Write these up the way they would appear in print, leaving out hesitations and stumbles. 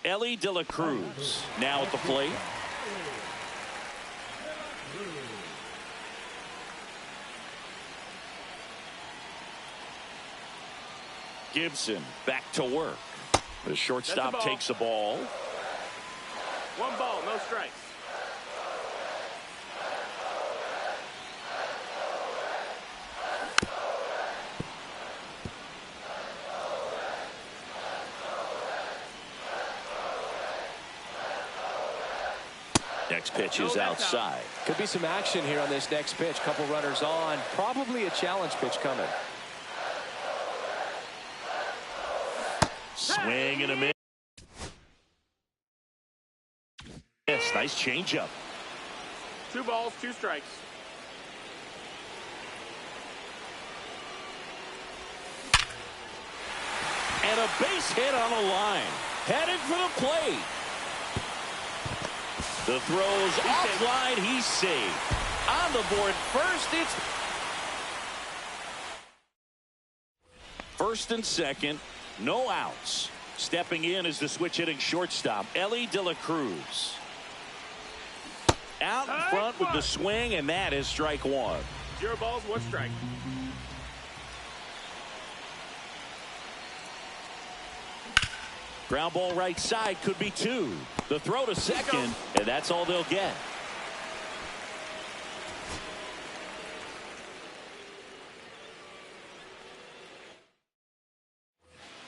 Elly De La Cruz now at the plate. Gibson back to work. The shortstop takes the ball. 1 ball, no strikes. Next pitch is outside. Could be some action here on this next pitch. Couple runners on. Probably a challenge pitch coming. Swing and a miss. Yes, nice changeup. 2 balls, 2 strikes. And a base hit on the line. Headed for the plate. The throw's offline. He's saved. On the board first. It's first and second. No outs. Stepping in is the switch hitting shortstop, Elly De La Cruz. Out in front with the swing, and that is strike 1. 0 balls, 1 strike. Ground ball right side, could be 2. The throw to second, and that's all they'll get.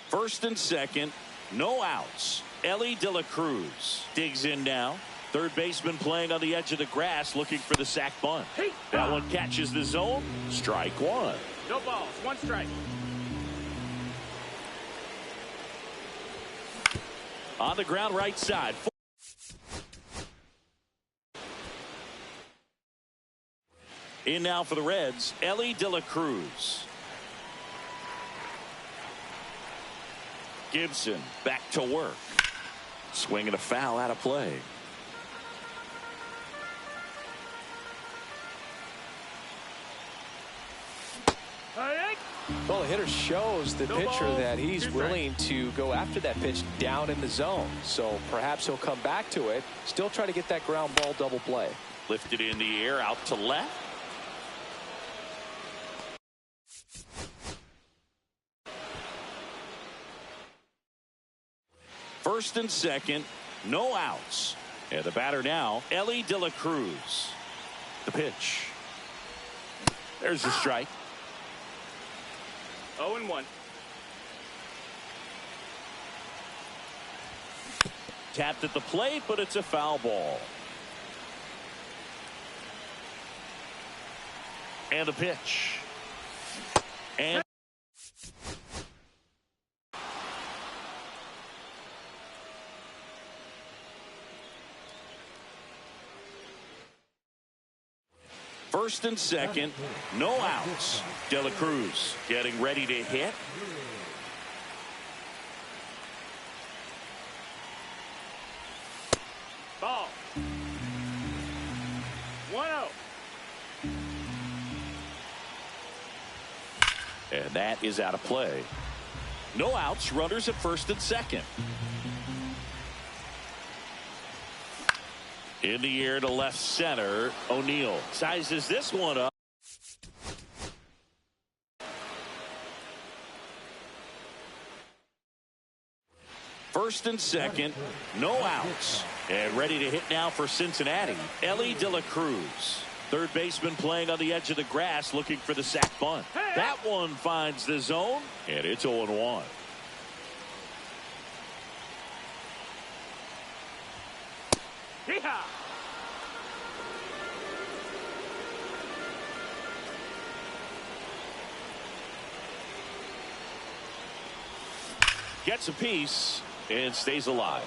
First and second, no outs. Elly De La Cruz digs in now. Third baseman playing on the edge of the grass, looking for the sac bunt. That one catches the zone. Strike 1. No balls, 1 strike. On the ground right side. In now for the Reds, Elly De La Cruz. Gibson back to work. Swing and a foul out of play. Well, the hitter shows the pitcher that he's willing to go after that pitch down in the zone. So perhaps he'll come back to it. Still try to get that ground ball double play. Lifted in the air out to left. First and second, no outs. And the batter now, Elly De La Cruz. The pitch. There's the strike. 0-1. Tapped at the plate, but it's a foul ball. And the pitch. And first and second, no outs. De La Cruz getting ready to hit. Ball. 1-0. And that is out of play. No outs, runners at first and second. In the air to left center, O'Neill sizes this one up. First and second, no outs. And ready to hit now for Cincinnati, Elly De La Cruz. Third baseman playing on the edge of the grass, looking for the sac bunt. That one finds the zone, and it's 0-1. Yeehaw! Gets a piece and stays alive.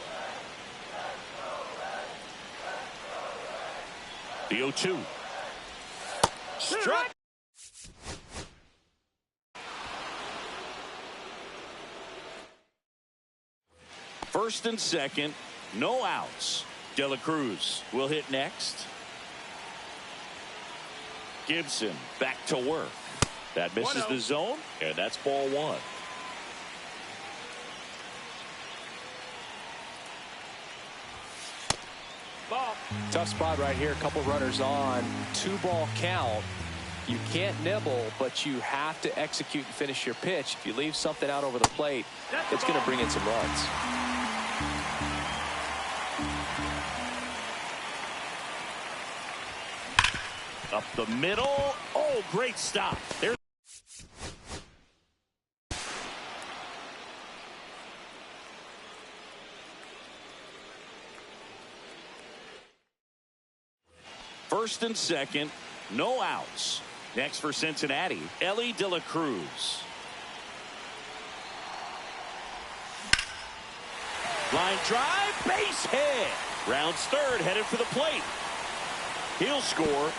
The 0-2. Struck. First and second, no outs. De La Cruz will hit next. Gibson back to work. That misses the zone, and that's ball 1. Tough spot right here. A couple runners on. 2-ball count. You can't nibble, but you have to execute and finish your pitch. If you leave something out over the plate, it's going to bring in some runs. Up the middle. Oh, great stop. There's first and second, no outs. Next for Cincinnati, Elly De La Cruz. Line drive, base hit. Rounds third, headed for the plate. He'll score.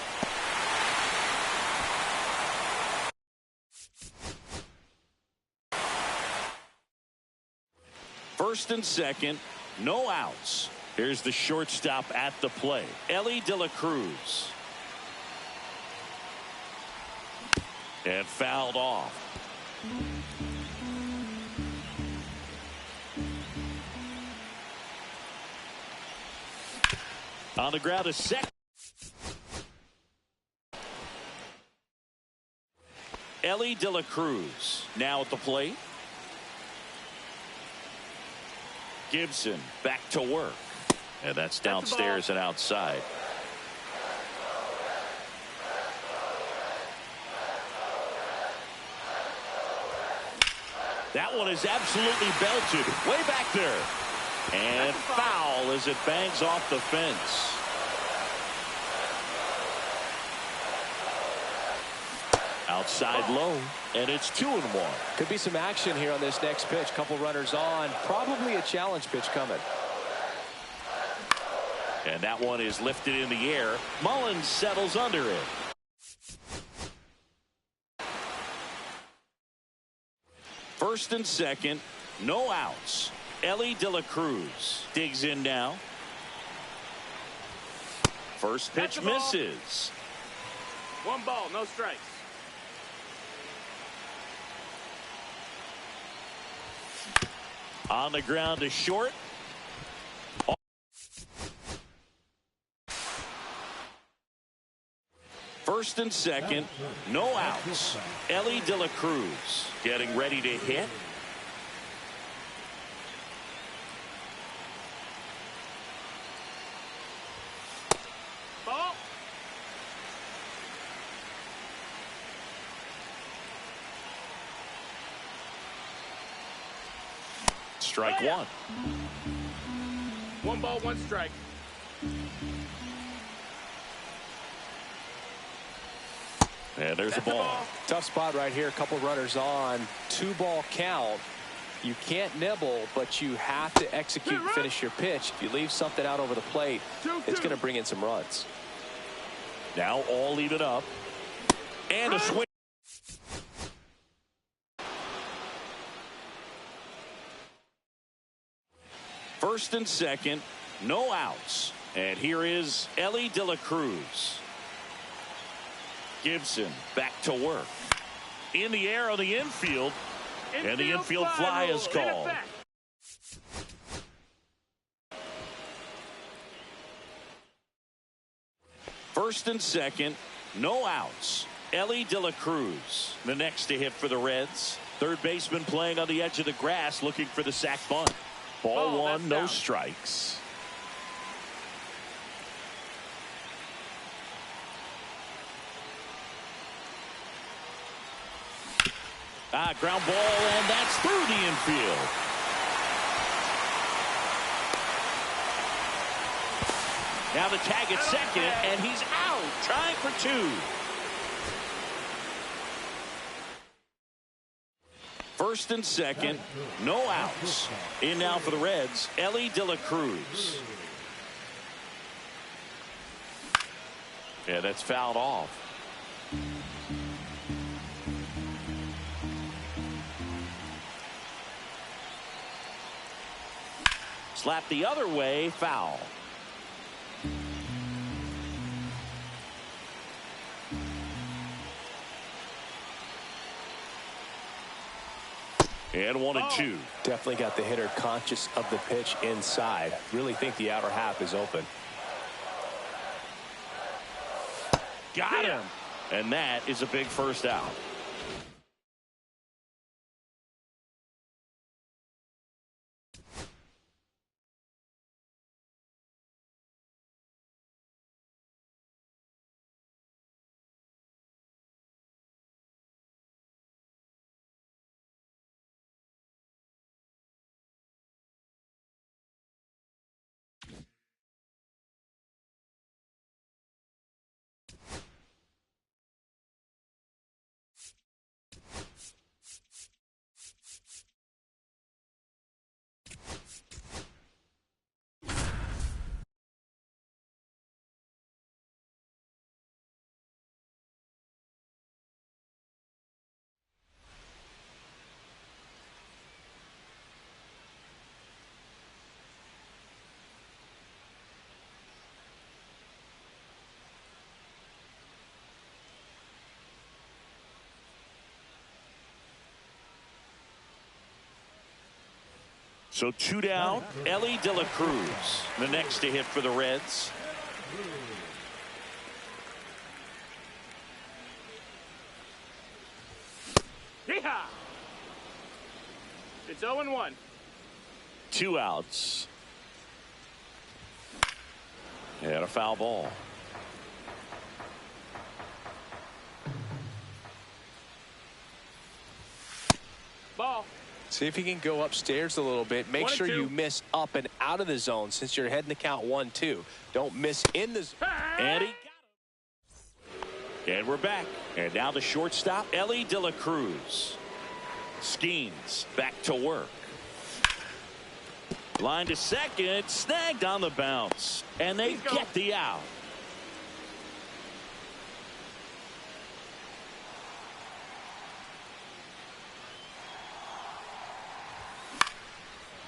First and second, no outs. Here's the shortstop at the plate, Elly De La Cruz. And fouled off. On the ground, a second. Elly De La Cruz now at the plate. Gibson back to work. And that's downstairs and outside. That one is absolutely belted. Way back there. And foul as it bangs off the fence. Outside low, and it's 2-1. Could be some action here on this next pitch. Couple runners on. Probably a challenge pitch coming. And that one is lifted in the air. Mullins settles under it. First and second, no outs. Elly De La Cruz digs in now. First pitch misses. 1 ball, no strikes. On the ground to short. First and second, no outs. Elly De La Cruz getting ready to hit. Ball. Strike one. 1 ball, 1 strike. And there's a ball. Tough spot right here. A couple runners on. 2-ball count. You can't nibble, but you have to execute and finish your pitch. If you leave something out over the plate, it's going to bring in some runs. Now all even up. And a swing. First and second, no outs. And here is Elly De La Cruz. Gibson back to work. In the air on the infield. And the infield fly is called. First and second, no outs. Elly De La Cruz, the next to hit for the Reds. Third baseman playing on the edge of the grass, looking for the sac bunt. Ball one, no strikes. Ground ball, and that's through the infield. Now the tag at second, and he's out, trying for 2. First and second, no outs. In now for the Reds, Elly De La Cruz. Yeah, that's fouled off. Slap the other way, foul. And 1-2. Definitely got the hitter conscious of the pitch inside. Really think the outer half is open. Got him. And that is a big first out. So 2 down. Elly De La Cruz, the next to hit for the Reds. Yeehaw! It's 0-1. 2 outs. And a foul ball. Ball. See if you can go upstairs a little bit. Make sure 1-2. you miss up and out of the zone since you're heading the count 1-2. Don't miss in the zone. And he got him. And we're back. And now the shortstop, Elly De La Cruz. Skeens back to work. Line to second, snagged on the bounce. And they get the out.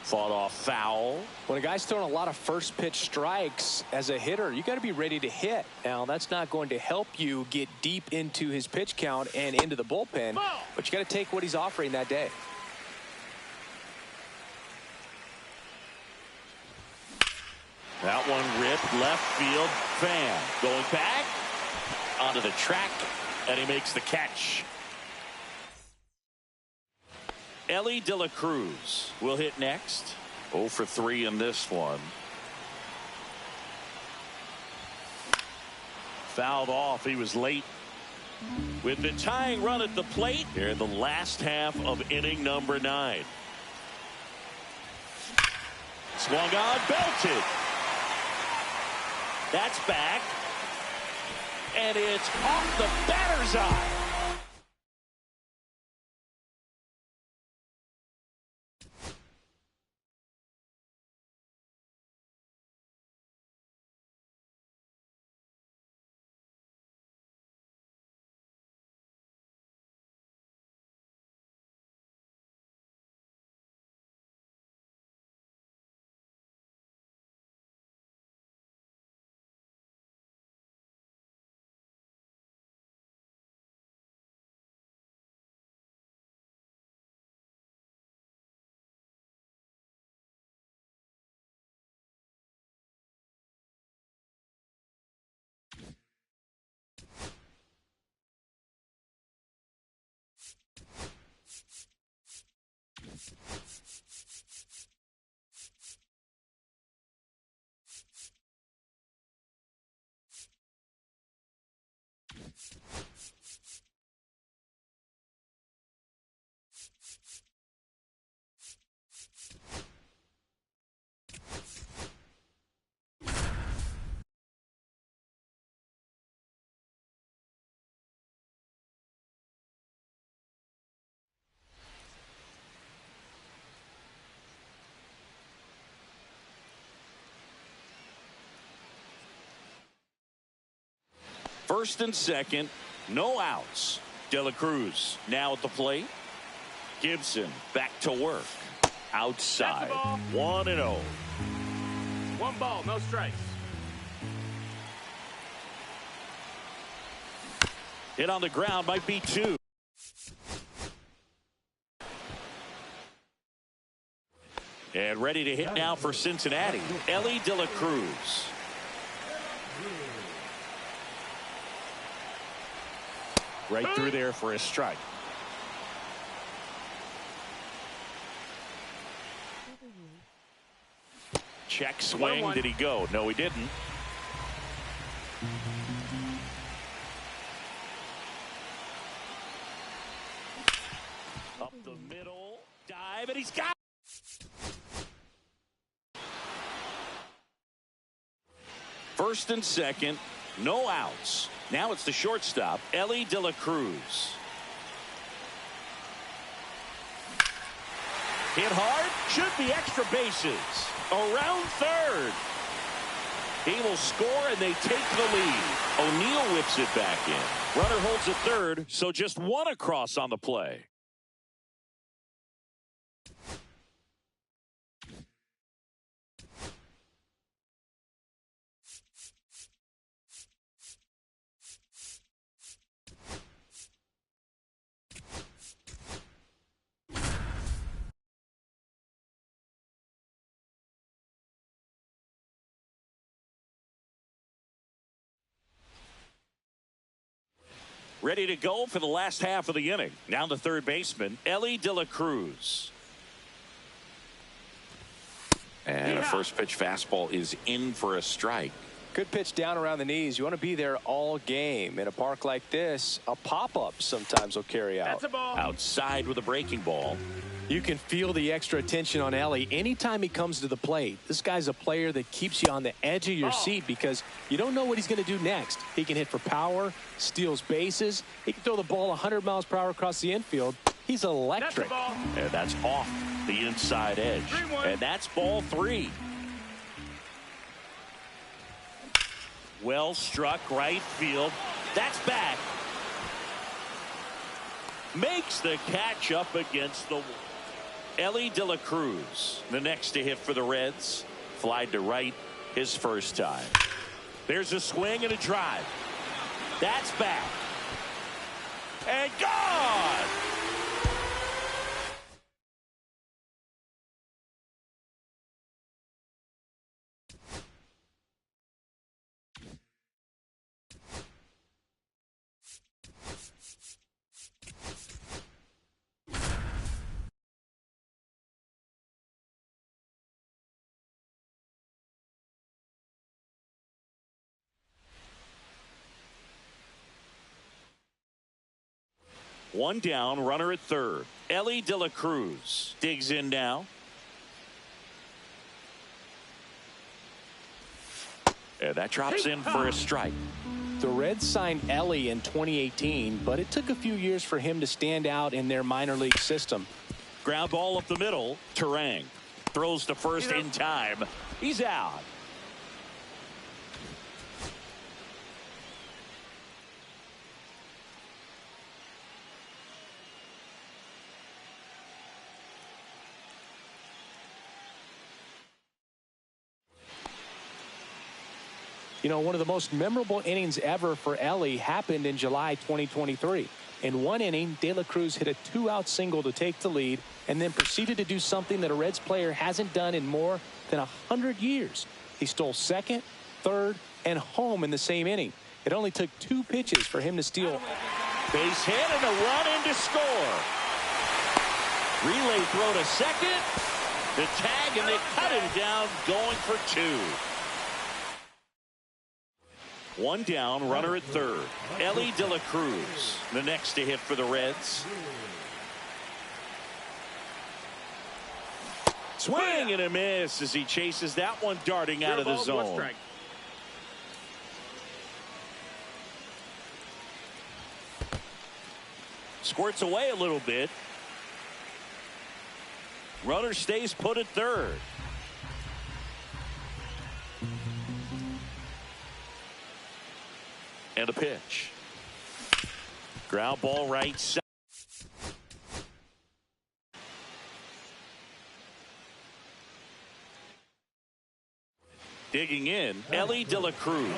Fought off foul. When a guy's throwing a lot of first pitch strikes as a hitter, you got to be ready to hit. Now, that's not going to help you get deep into his pitch count and into the bullpen, but you got to take what he's offering that day. That one ripped left field. Fan going back onto the track, and he makes the catch. Elly De La Cruz will hit next. 0 for 3 in this one. Fouled off. He was late. With the tying run at the plate here in the last half of inning number 9. Swung on, belted. That's back. And it's off the batter's eye. First and second, no outs. De La Cruz now at the plate. Gibson back to work. Outside. 1-0. 1 ball, no strikes. Hit on the ground, might be 2. And ready to hit now for Cincinnati, Elly De La Cruz. Right through there for a strike. Check swing. 1-1. Did he go? No, he didn't. Up the middle. Dive, and he's got first and second. No outs. Now it's the shortstop, Elly De La Cruz. Hit hard. Should be extra bases. Around third. He will score, and they take the lead. O'Neill whips it back in. Runner holds at third, so just one across on the play. Ready to go for the last half of the inning. Now the third baseman, Elly De La Cruz. And a first pitch fastball is in for a strike. Good pitch down around the knees. You want to be there all game. In a park like this, a pop-up sometimes will carry out. That's a ball. Outside with a breaking ball. You can feel the extra attention on Elly anytime he comes to the plate. This guy's a player that keeps you on the edge of your seat because you don't know what he's going to do next. He can hit for power, steals bases. He can throw the ball 100 miles per hour across the infield. He's electric. That's And that's off the inside edge. 3-1. And that's ball 3. Well struck right field. That's back. Makes the catch up against the wall. Elly De La Cruz, the next to hit for the Reds. Flied to right his first time. There's a swing and a drive. That's back. And gone! One down, runner at third. Elly De La Cruz digs in now. And that drops in for a strike. The Reds signed Elly in 2018, but it took a few years for him to stand out in their minor league system. Ground ball up the middle. Turang throws to first in time. He's out. You know, one of the most memorable innings ever for Elly happened in July 2023. In one inning, De La Cruz hit a 2-out single to take the lead and then proceeded to do something that a Reds player hasn't done in more than 100 years. He stole second, third, and home in the same inning. It only took 2 pitches for him to steal. Base hit and a run in to score. Relay throw to second. The tag, and they cut him down, going for 2. One down, runner at third. Elly De La Cruz, the next to hit for the Reds. Swing and a miss as he chases that one darting out of the zone. Squirts away a little bit. Runner stays put at third. And a pitch. Ground ball right side. Digging in, Elly De La Cruz.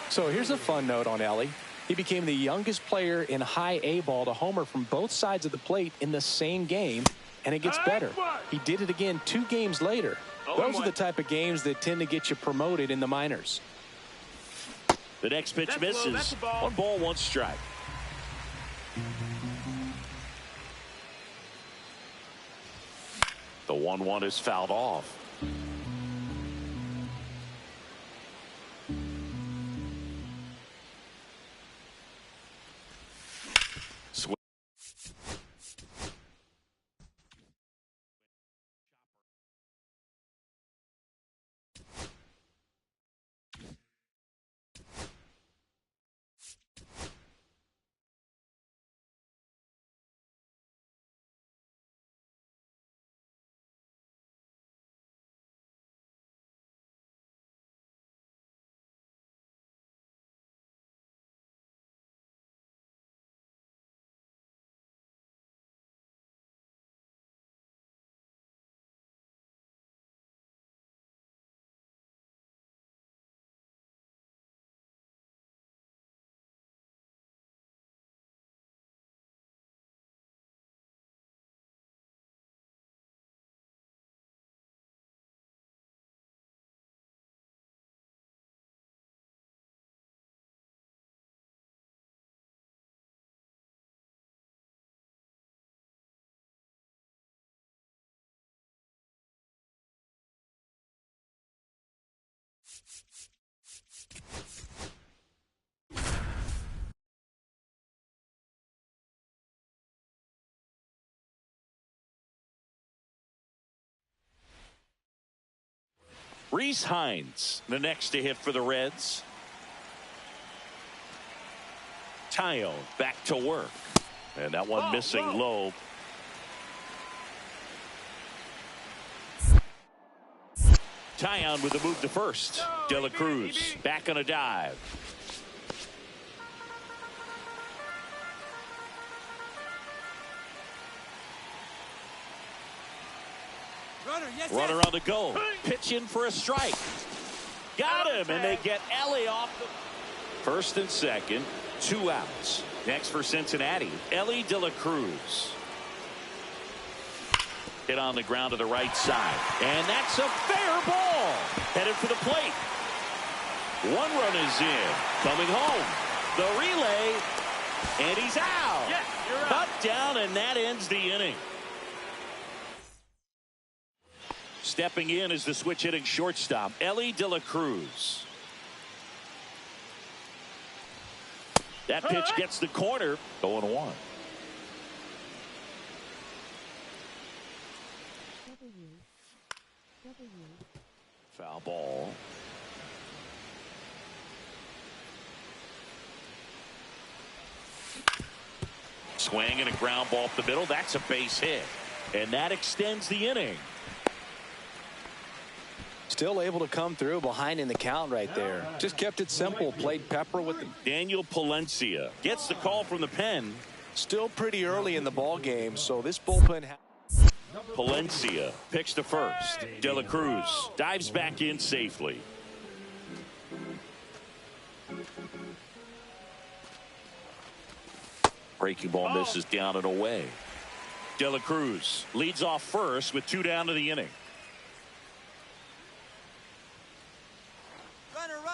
So here's a fun note on Elly. He became the youngest player in high A ball to homer from both sides of the plate in the same game, and it gets better. He did it again 2 games later. Those are the type of games that tend to get you promoted in the minors. The next pitch That's misses. low, that's a ball. 1 ball, 1 strike. The 1-1 is fouled off. Rhys Hines, the next to hit for the Reds. Taillon back to work. And that one missing low. Taillon with a move to first. De La Cruz back on a dive. Runner on the go. Pitch in for a strike. Got him, and they get Elly off the first and second. 2 outs. Next for Cincinnati, Elly De La Cruz. Hit on the ground to the right side. And that's a fair ball. Headed for the plate. 1 run is in. Coming home. The relay. And he's out. Yes, you're out. Cut down, and that ends the inning. Stepping in is the switch hitting shortstop, Elly De La Cruz. That pitch gets the corner. 0-1. Foul ball. Swing and a ground ball up the middle. That's a base hit. And that extends the inning. Still able to come through behind in the count right there. Just kept it simple. Played pepper with them. Daniel Palencia gets the call from the pen. Still pretty early in the ball game, so this bullpen. Palencia picks to first. De La Cruz dives back in safely. Breaking ball misses down and away. De La Cruz leads off first with 2 down to the inning.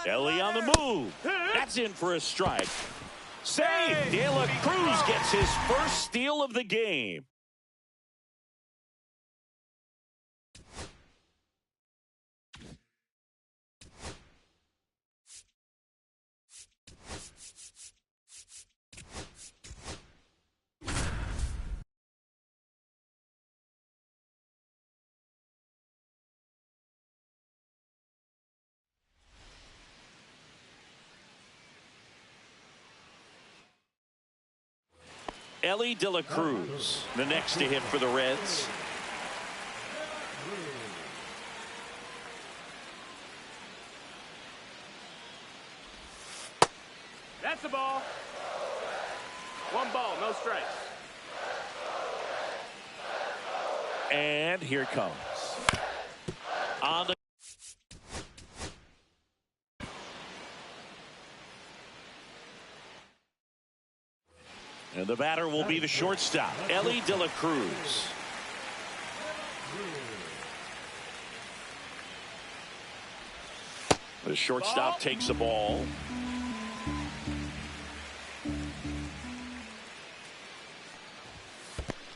Elly on the move. That's in for a strike. Save. De La Cruz gets his first steal of the game. Elly De La Cruz, the next to hit for the Reds. That's the ball. 1 ball, no strikes. And here it comes. On the and the batter will be the shortstop, Elly De La Cruz. The shortstop takes the ball.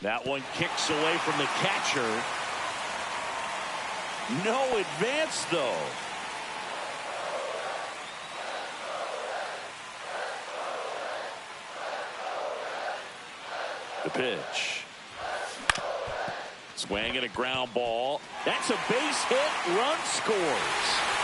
That one kicks away from the catcher. No advance, though. The pitch. Swing and a ground ball. That's a base hit. Run scores.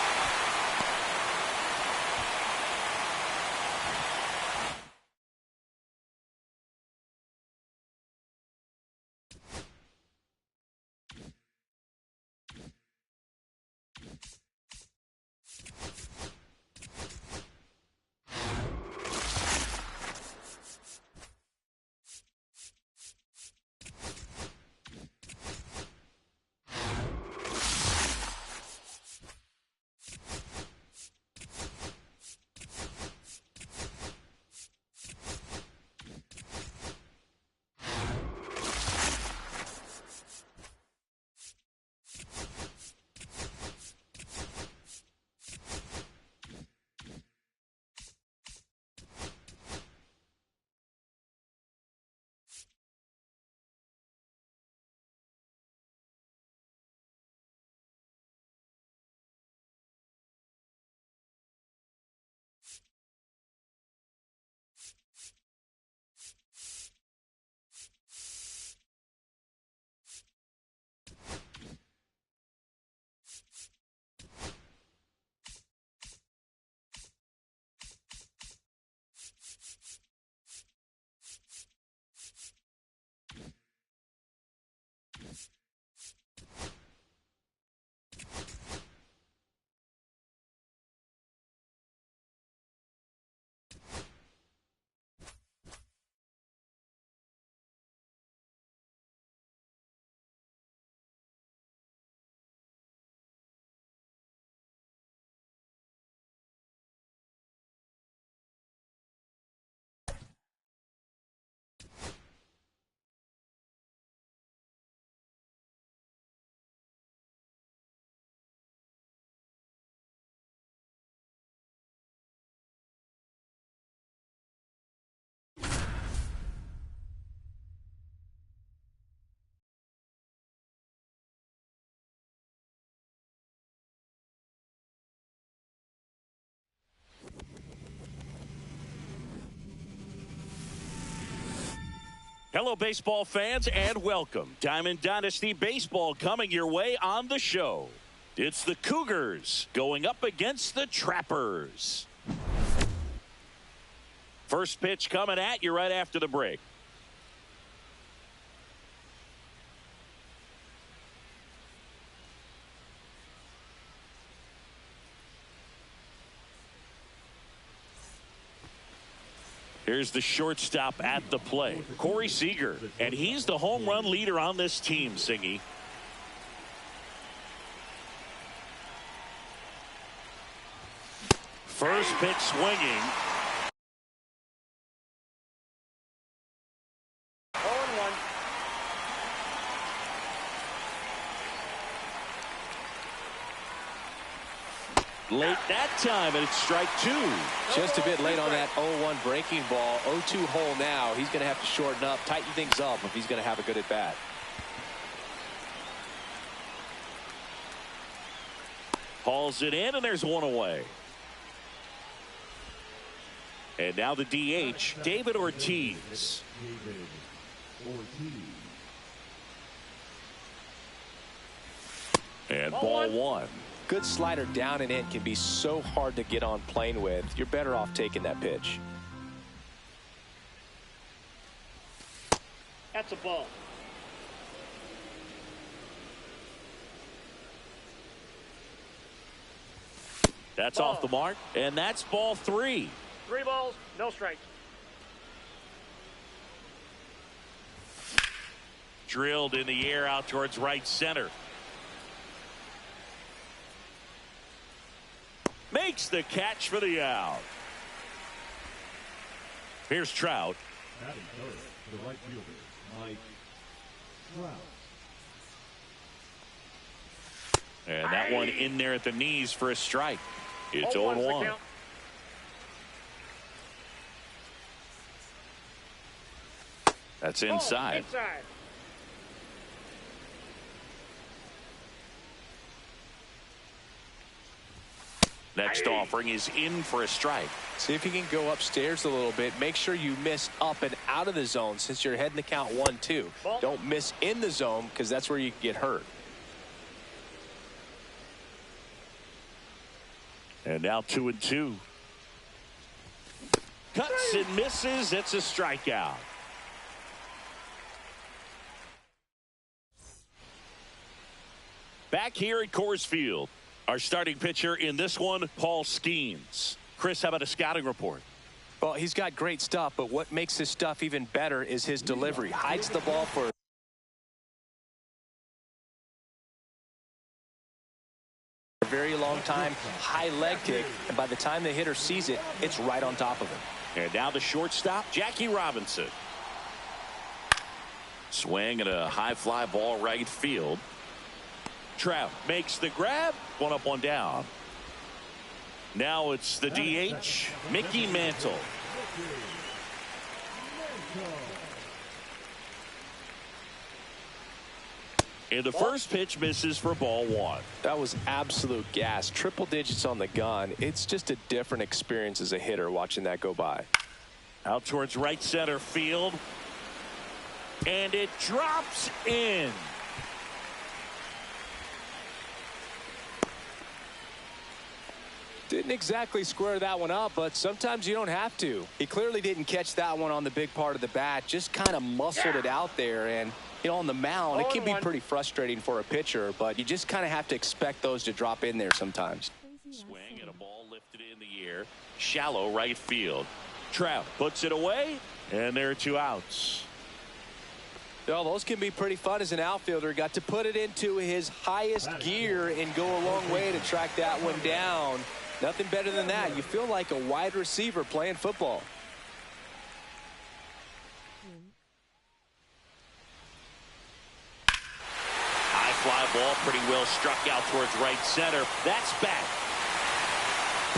Hello, baseball fans, and welcome. Diamond Dynasty Baseball coming your way on the show. It's the Cougars going up against the Trappers. First pitch coming at you right after the break. Here's the shortstop at the plate, Corey Seager, and he's the home run leader on this team, Singy. First pitch swinging. 0-1. Late that time, and it's strike two. Just a bit late on that 0-1 breaking ball. 0-2 hole now. He's going to have to shorten up, tighten things up if he's going to have a good at bat. Hauls it in, and there's one away. And now the DH, David Ortiz. And ball one. Good slider down and in can be so hard to get on plane with. You're better off taking that pitch. That's a ball. That's off the mark, and that's ball three. 3 balls, no strikes. Drilled in the air out towards right center. Makes the catch for the out. Here's Trout. Batting third, the right fielder, Mike Trout. And that one in there at the knees for a strike. It's 0-1 0-1. count. That's inside. Inside. Next offering is in for a strike. See if you can go upstairs a little bit. Make sure you miss up and out of the zone since you're heading the count 1-2. Don't miss in the zone because that's where you can get hurt. And now 2-2. Cuts and misses. It's a strikeout. Back here at Coors Field, our starting pitcher in this one, Paul Skeens. Chris, how about a scouting report? Well, he's got great stuff, but what makes his stuff even better is his delivery. Hides the ball for a very long time, high leg kick, and by the time the hitter sees it, it's right on top of him. And now the shortstop, Jackie Robinson. Swing and a high fly ball right field. Trout makes the grab. One up, one down. Now it's the DH, Mickey Mantle. And the first pitch misses for ball one. That was absolute gas. Triple digits on the gun. It's just a different experience as a hitter watching that go by. Out towards right center field. And it drops in. Didn't exactly square that one up, but sometimes you don't have to. He clearly didn't catch that one on the big part of the bat, just kind of muscled it out there. And, you know, on the mound, it can be pretty frustrating for a pitcher, but you just kind of have to expect those to drop in there sometimes. Swing and a ball lifted in the air. Shallow right field. Trout puts it away, and there are two outs. Well, those can be pretty fun as an outfielder. Got to put it into his highest gear and go a long way to track that one down. Nothing better than that. You feel like a wide receiver playing football. High fly ball pretty well struck out towards right center. That's back.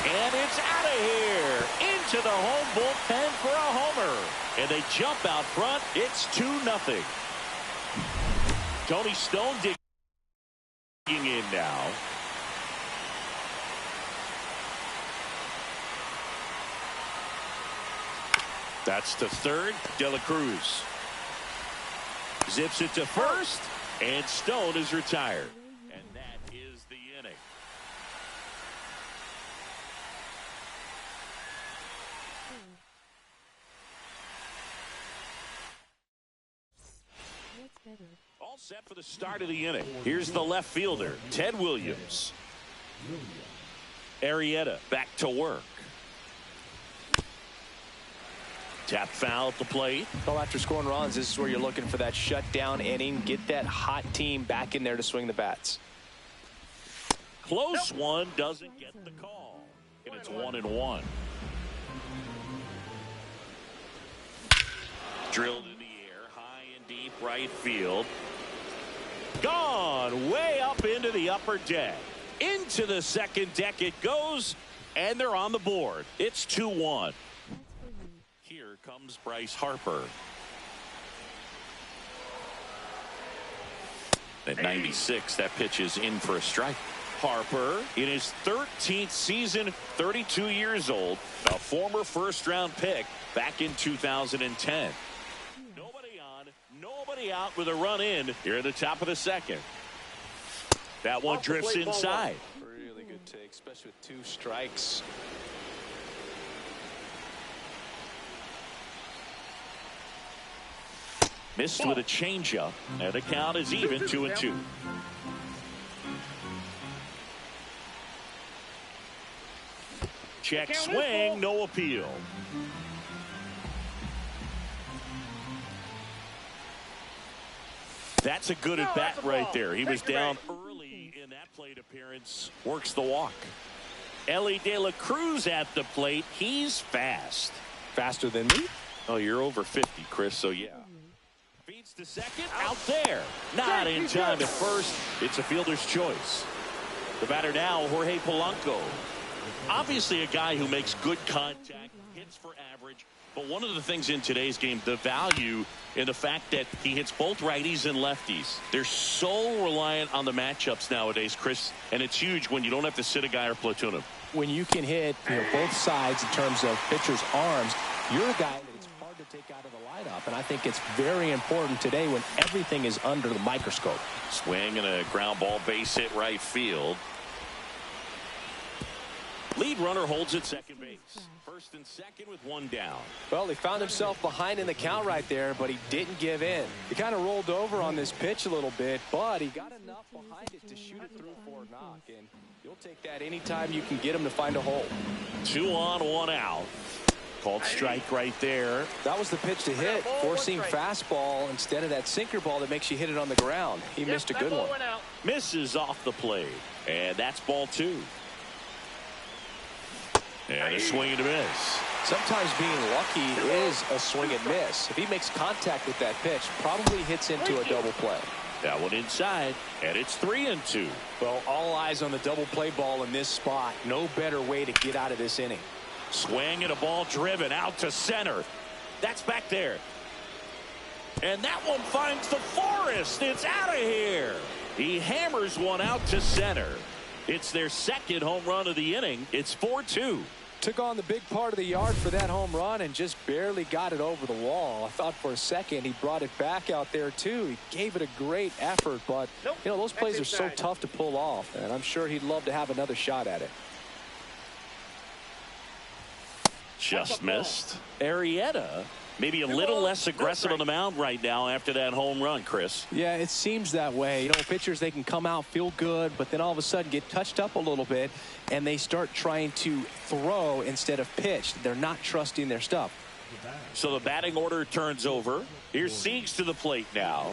And it's out of here. Into the home bullpen for a homer. And they jump out front. It's 2-0. Tony Stone digging in now. That's to third. De La Cruz zips it to first, and Stone is retired. And that is the inning. All set for the start of the inning. Here's the left fielder, Ted Williams. Arrieta back to work. Tap foul at the plate. Well, after scoring runs, this is where you're looking for that shutdown inning. Get that hot team back in there to swing the bats. Close one, doesn't get the call. And it's 1-1. Drilled in the air, high and deep right field. Gone way up into the upper deck. Into the second deck it goes, and they're on the board. It's 2-1. Here comes Bryce Harper. At 96, that pitch is in for a strike. Harper, in his 13th season, 32 years old, a former first-round pick back in 2010. Nobody on, nobody out with a run in here at the top of the second. That one drifts inside. Really good take, especially with 2 strikes. Missed with a changeup, and the count is even 2-2. Check swing, no appeal. That's a good at bat right there. He was down early in that plate appearance. Works the walk. Elly De La Cruz at the plate. He's fast. Faster than me? Oh, you're over 50, Chris, so yeah. Feeds to second, out there. Not in time at first. It's a fielder's choice. The batter now, Jorge Polanco. Obviously a guy who makes good contact, hits for average, But one of the things in today's game, the value in the fact that he hits both righties and lefties. They're so reliant on the matchups nowadays, Chris, and it's huge when you don't have to sit a guy or platoon him. When you can hit both sides in terms of pitchers' arms, you're a guy that it's hard to take out of the lineup, and I think it's very important today when everything is under the microscope. Swing and a ground ball, base hit right field. Lead runner holds at second base. First and second with one down. Well, he found himself behind in the count right there, but he didn't give in. He kind of rolled over on this pitch a little bit, but he got enough behind it to shoot it through for a knock, and you'll take that anytime you can get him to find a hole. 2 on, 1 out. Called strike right there. That was the pitch to hit, forcing fastball instead of that sinker ball that makes you hit it on the ground. He missed a good one. Misses off the plate, and that's ball 2. And a swing and a miss. Sometimes being lucky is a swing and miss. If he makes contact with that pitch, probably hits into a double play. That one inside, and it's 3-2. Well, all eyes on the double play ball in this spot. No better way to get out of this inning. Swing and a ball driven out to center. That's back there. And that one finds the forest. It's out of here. He hammers one out to center. It's their second home run of the inning. It's 4-2. Took on the big part of the yard for that home run and just barely got it over the wall. I thought for a second he brought it back out there too. He gave it a great effort, but those plays are so tough to pull off, and I'm sure he'd love to have another shot at it. Just missed. Arrieta maybe a little less aggressive on the mound right now after that home run, Chris. Yeah, it seems that way. Pitchers, they can come out, feel good, but then all of a sudden get touched up a little bit, and they start trying to throw instead of pitch. They're not trusting their stuff. So the batting order turns over. Here's Siegs to the plate now.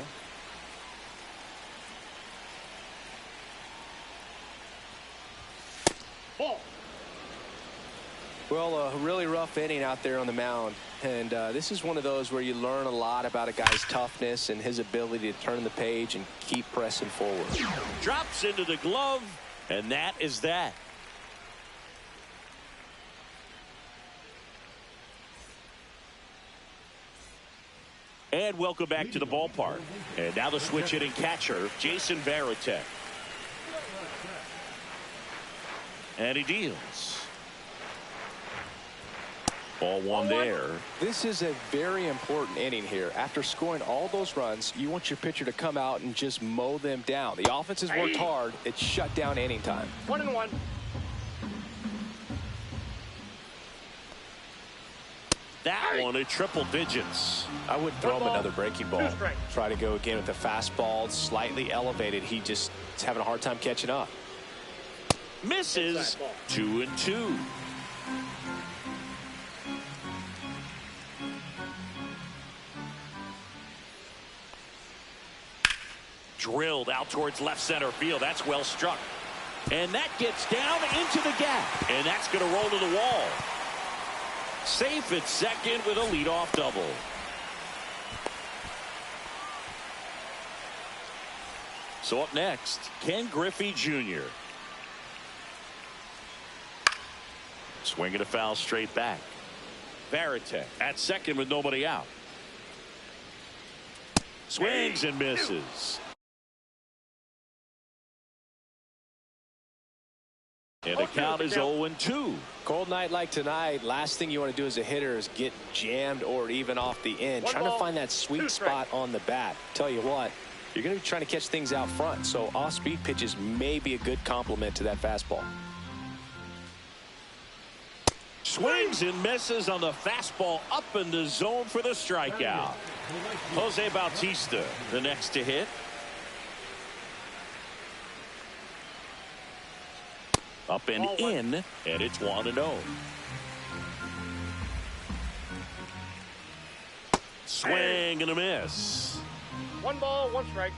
Ball. Well, a really rough inning out there on the mound. And this is one of those where you learn a lot about a guy's toughness and his ability to turn the page and keep pressing forward. Drops into the glove, and that is that. And welcome back to the ballpark. And now the switch hitting catcher, Jason Varitek. And he deals. Ball one there. This is a very important inning here. After scoring all those runs, you want your pitcher to come out and just mow them down. The offense has worked hard. It's shut down inning time. 1-1. That one at triple digits. I would throw him another breaking ball. Try to go again with the fastball. It's slightly elevated. He just is having a hard time catching up. Misses. 2-2. Drilled out towards left center field. That's well struck. And that gets down into the gap. And that's going to roll to the wall. Safe at second with a leadoff double. So up next, Ken Griffey Jr. Swinging a foul straight back. Varitek at second with nobody out. Swings and misses. And the count is 0-2. Cold night like tonight, last thing you want to do as a hitter is get jammed or even off the end. Trying to find that sweet spot on the bat. Tell you what, you're going to be trying to catch things out front, so off-speed pitches may be a good complement to that fastball. Swings and misses on the fastball up in the zone for the strikeout. Jose Bautista, the next to hit. Up and in, and it's 1-0. Swing and a miss. 1 ball, 1 strike.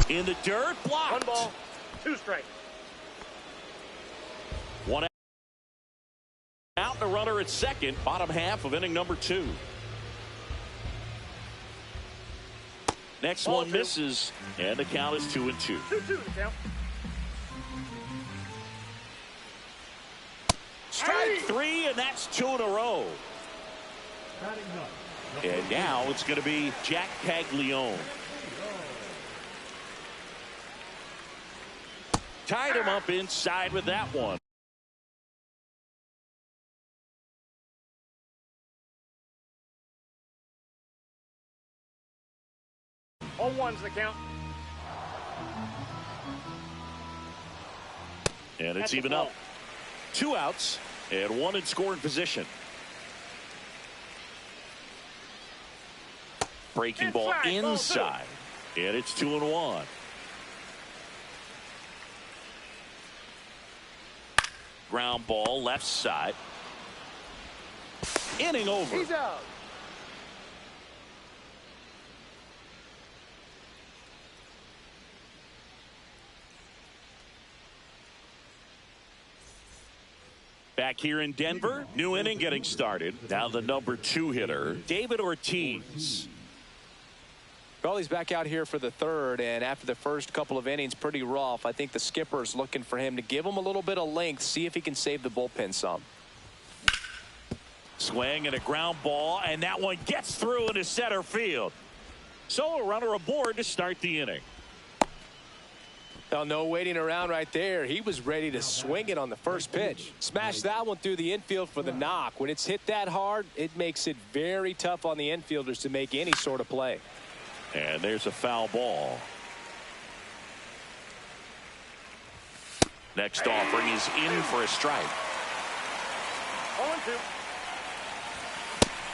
In the dirt, blocked. 1 ball, 2 strikes. 1 out, and a runner at second, bottom half of inning number 2. Next Ball one 2. misses, and the count is 2-2. 2-2 the count. Strike three, and that's 2 in a row. Batting ninth. And now it's going to be Jack Caglione. Tied him up inside with that one. 0-1's the count. And it's That's even up. 2 outs and 1 in scoring position. Breaking ball inside. And it's 2-1. Ground ball left side. Inning over. He's out. Back here in Denver, new inning getting started. Now the number 2 hitter, David Ortiz. Well, he's back out here for the third, and after the first couple of innings, pretty rough. I think the skipper's looking for him to give him a little bit of length, see if he can save the bullpen some. Swing and a ground ball, and that one gets through into center field. So a runner aboard to start the inning. Well, no waiting around right there. He was ready to swing it on the first pitch. Smash that one through the infield for the knock. When it's hit that hard, it makes it very tough on the infielders to make any sort of play. And there's a foul ball. Next offering is in for a strike. 0-2.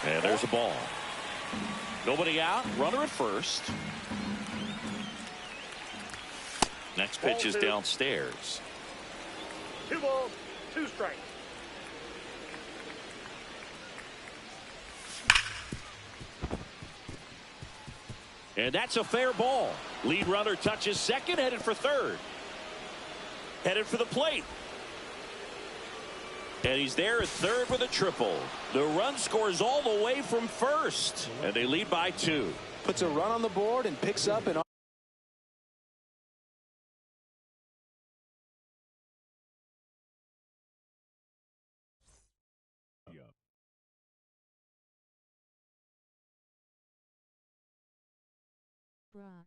And there's a ball. Nobody out. Runner at first. Next pitch is downstairs. 2 balls, 2 strikes. And that's a fair ball. Lead runner touches second, headed for third. Headed for the plate. And he's there at third with a triple. The run scores all the way from first. And they lead by 2. Puts a run on the board and picks up an Bruh.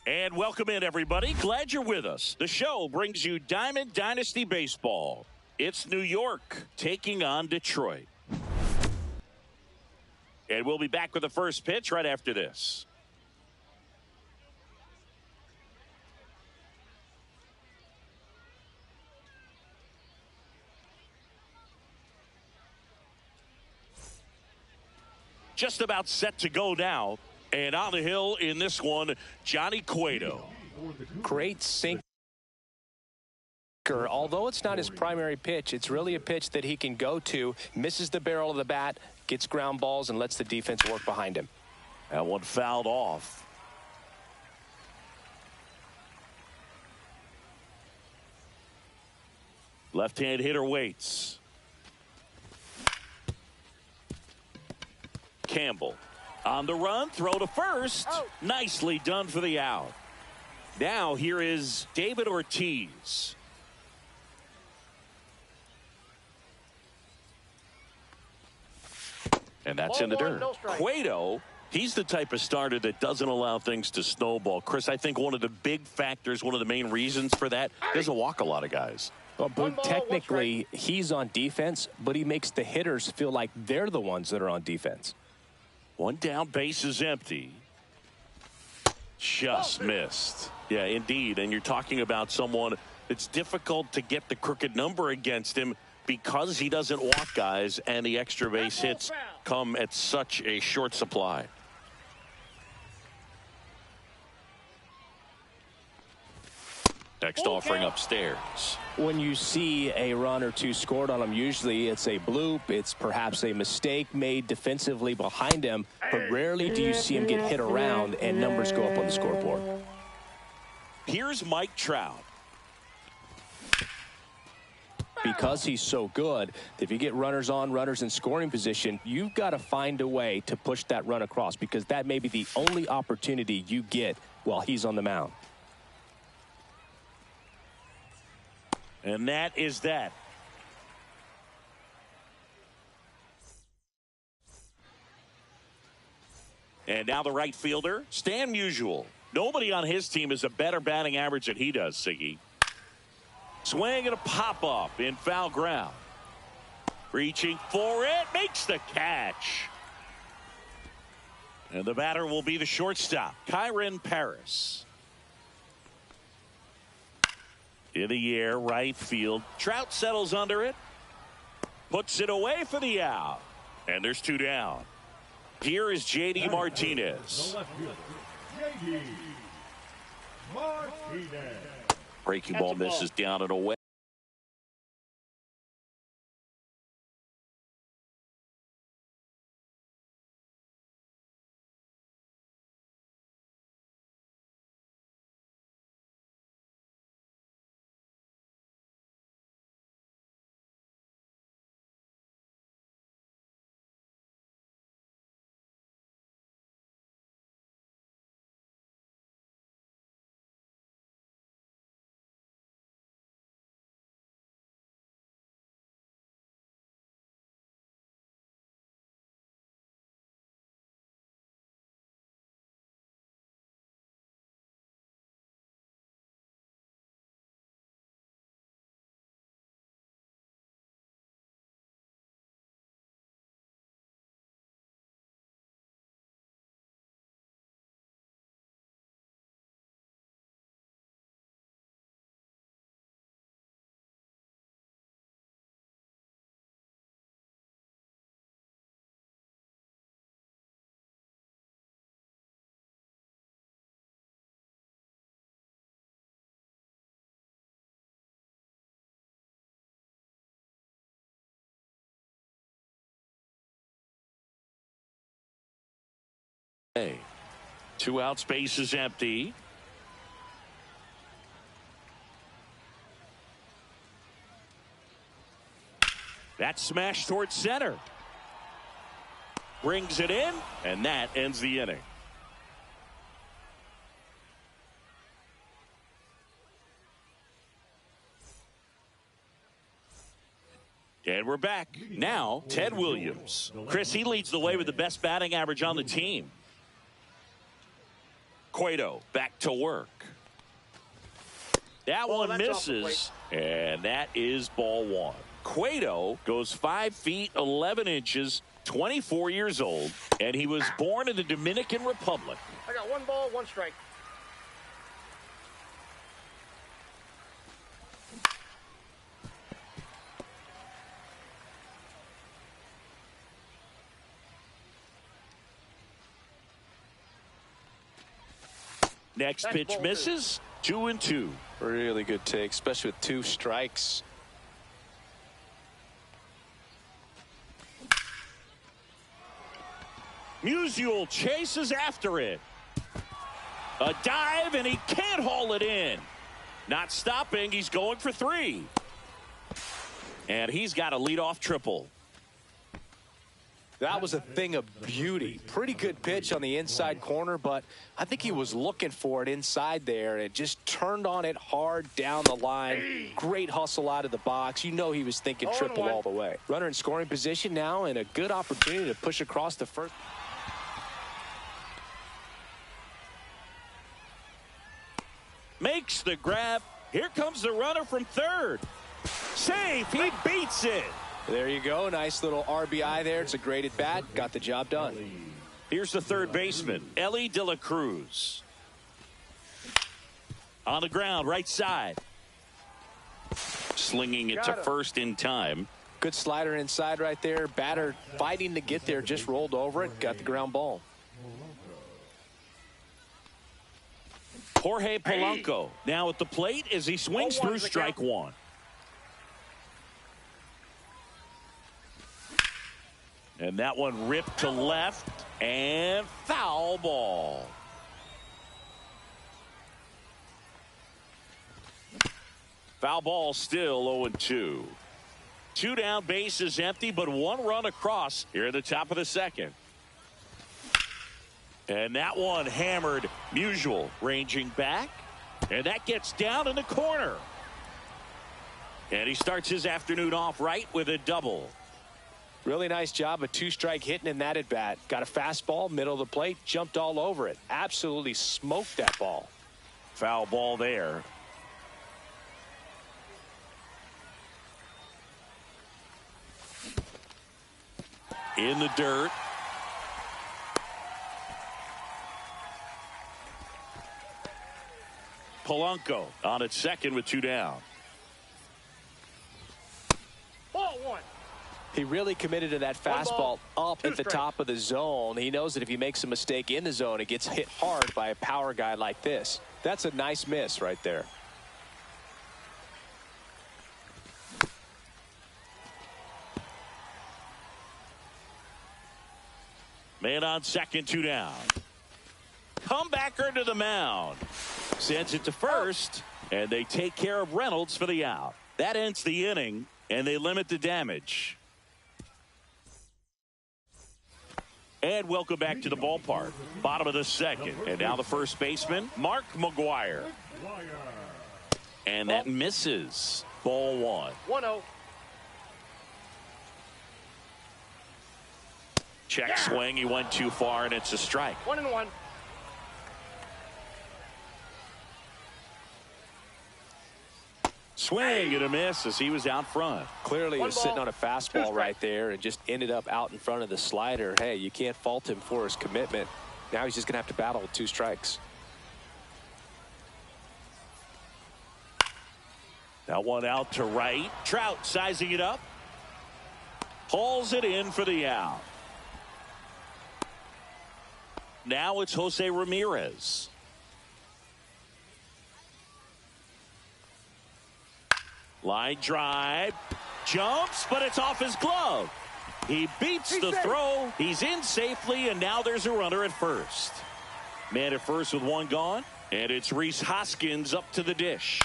And welcome in, everybody. Glad you're with us. The show brings you Diamond Dynasty Baseball. It's New York taking on Detroit. And we'll be back with the first pitch right after this. Just about set to go now. And on the hill in this one, Johnny Cueto. Great sinker. Although it's not his primary pitch, it's really a pitch that he can go to, misses the barrel of the bat, gets ground balls, and lets the defense work behind him. That one fouled off. Left-hand hitter waits. Campbell on the run, throw to first. Nicely done for the out. Now here is David Ortiz. And that's in the dirt. Cueto, he's the type of starter that doesn't allow things to snowball. Chris, I think one of the big factors, one of the main reasons for that, doesn't walk a lot of guys. Well, Boog, technically, he's on defense, but he makes the hitters feel like they're the ones that are on defense. One down, base is empty. Just missed. Yeah, indeed. And you're talking about someone it's difficult to get the crooked number against him because he doesn't walk guys, and the extra base hits come at such a short supply. Next offering upstairs. When you see a run or two scored on him, usually it's a bloop. It's perhaps a mistake made defensively behind him. But rarely do you see him get hit around and numbers go up on the scoreboard. Here's Mike Trout. Because he's so good, if you get runners on, runners in scoring position, you've got to find a way to push that run across because that may be the only opportunity you get while he's on the mound. And that is that. And now the right fielder, Stan Musial. Nobody on his team has a better batting average than he does, Siggy. Swing and a pop-up in foul ground. Reaching for it, makes the catch. And the batter will be the shortstop, Kyren Paris. In the air, right field. Trout settles under it. Puts it away for the out. And there's two down. Here is J.D. Martinez. J.D. Martinez. Breaking ball misses down and away. Two outs, base is empty. That smash towards center. Brings it in, and that ends the inning. And we're back. Now, Ted Williams. Chris, he leads the way with the best batting average on the team. Cueto back to work. That one misses, and that is ball one. Cueto goes 5 feet 11 inches, 24 years old, and he was born in the Dominican Republic. I got 1 ball, 1 strike. Next pitch misses. 2-2. Really good take, especially with 2 strikes. Musial chases after it. A dive, and he can't haul it in. Not stopping. He's going for 3. And he's got a leadoff triple. That was a thing of beauty. Pretty good pitch on the inside corner, but I think he was looking for it inside there and just turned on it hard down the line. Great hustle out of the box. You know he was thinking triple all the way. Runner in scoring position now, and a good opportunity to push across the first. Makes the grab. Here comes the runner from third. Safe. He beats it. There you go. Nice little RBI there. It's a great at bat. Got the job done. Here's the third baseman, Elly De La Cruz. On the ground, right side. Slinging it to first in time. Good slider inside right there. Batter fighting to get there. Just rolled over it. Got the ground ball. Jorge Polanco now at the plate as he swings through strike 1. And that one ripped to left, and foul ball. Foul ball, still 0-2. 2 down, bases empty, but 1 run across here at the top of the second. And that one hammered. Musial ranging back, and that gets down in the corner. And he starts his afternoon off right with a double. Really nice job of 2-strike hitting in that at bat. Got a fastball, middle of the plate, jumped all over it. Absolutely smoked that ball. Foul ball there. In the dirt. Polanco on at second with 2 down. Ball 1. He really committed to that fastball up at the top of the zone. He knows that if he makes a mistake in the zone, it gets hit hard by a power guy like this. That's a nice miss right there. Man on second, 2 down. Comebacker to the mound. Sends it to first, and they take care of Reynolds for the out. That ends the inning, and they limit the damage. And welcome back to the ballpark. Bottom of the second. And now the first baseman, Mark McGwire. And that misses. Ball 1. 1-0. Check swing. He went too far, and it's a strike. 1-1. Swing and a miss as he was out front. Clearly he was sitting on a fastball right there and just ended up out in front of the slider. Hey, you can't fault him for his commitment. Now he's just going to have to battle with 2 strikes. That one out to right. Trout sizing it up. Hauls it in for the out. Now it's Jose Ramirez. Line drive. Jumps, but it's off his glove. He beats the throw. He's in safely, and now there's a runner at first. Man at first with 1 gone, and it's Rhys Hoskins up to the dish.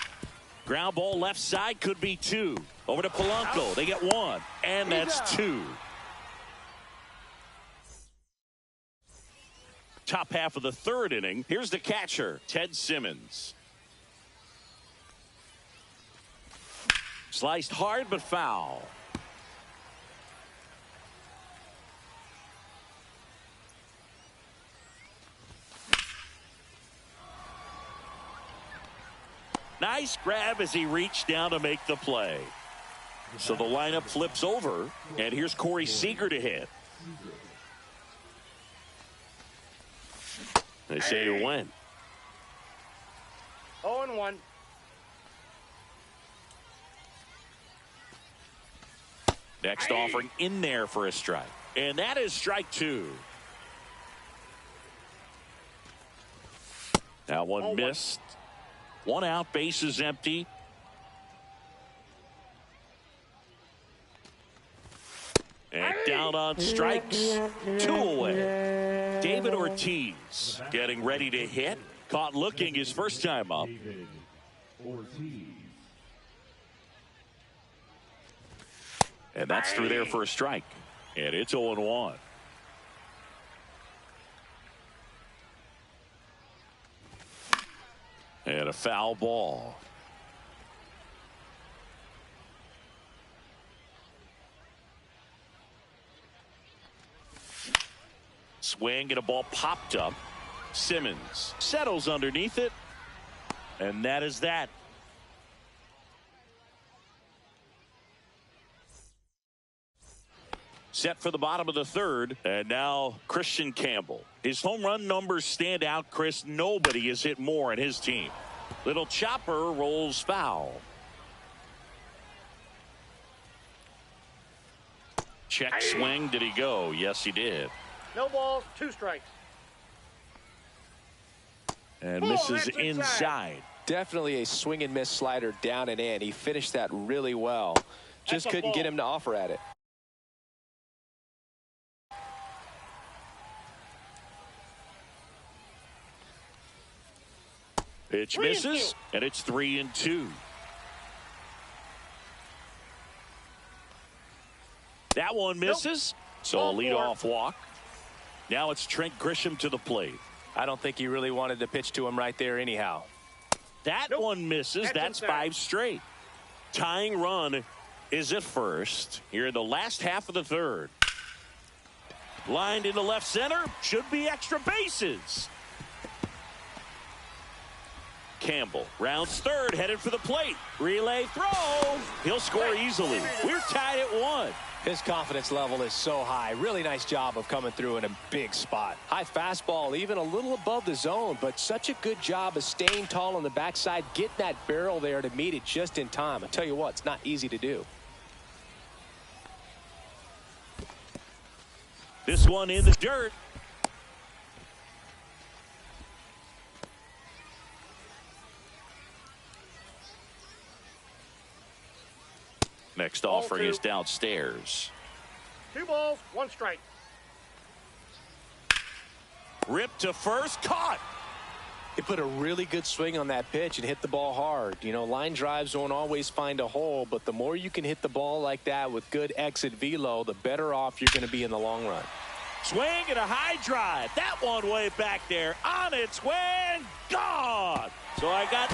Ground ball left side, could be 2. Over to Polanco. They get 1. And that's 2. Top half of the 3rd inning. Here's the catcher, Ted Simmons. Sliced hard but foul. Nice grab as he reached down to make the play. So the lineup flips over, and here's Corey Seager to hit. They say to win. 0-1. Next offering in there for a strike. And that is strike 2. That one missed. 1 out, bases empty. And down on strikes. 2 away. David Ortiz getting ready to hit. Caught looking his first time up. David Ortiz. And that's through there for a strike. And it's 0-1. And a foul ball. Swing and a ball popped up. Simmons settles underneath it. And that is that. Set for the bottom of the 3rd. And now Christian Campbell. His home run numbers stand out, Chris. Nobody has hit more in his team. Little chopper rolls foul. Check swing. Did he go? Yes, he did. No balls, 2 strikes. And misses inside. Definitely a swing and miss slider down and in. He finished that really well. Just couldn't get him to offer at it. Pitch misses, and it's 3-2. That one misses, so a leadoff walk. Now it's Trent Grisham to the plate. I don't think he really wanted to pitch to him right there anyhow. That one misses. That's 5 straight. Tying run is at first here in the last half of the 3rd. Lined into left center. Should be extra bases. Campbell rounds 3rd, headed for the plate. Relay throw. He'll score easily. We're tied at 1. His confidence level is so high. Really nice job of coming through in a big spot. High fastball, even a little above the zone, but such a good job of staying tall on the backside, getting that barrel there to meet it just in time. I tell you what, it's not easy to do. This one in the dirt. Next offering is downstairs. 2 balls, 1 strike. Ripped to first, caught. He put a really good swing on that pitch and hit the ball hard. You know, line drives won't always find a hole, but the more you can hit the ball like that with good exit velo, the better off you're going to be in the long run. Swing and a high drive. That one way back there on its way and gone. So I got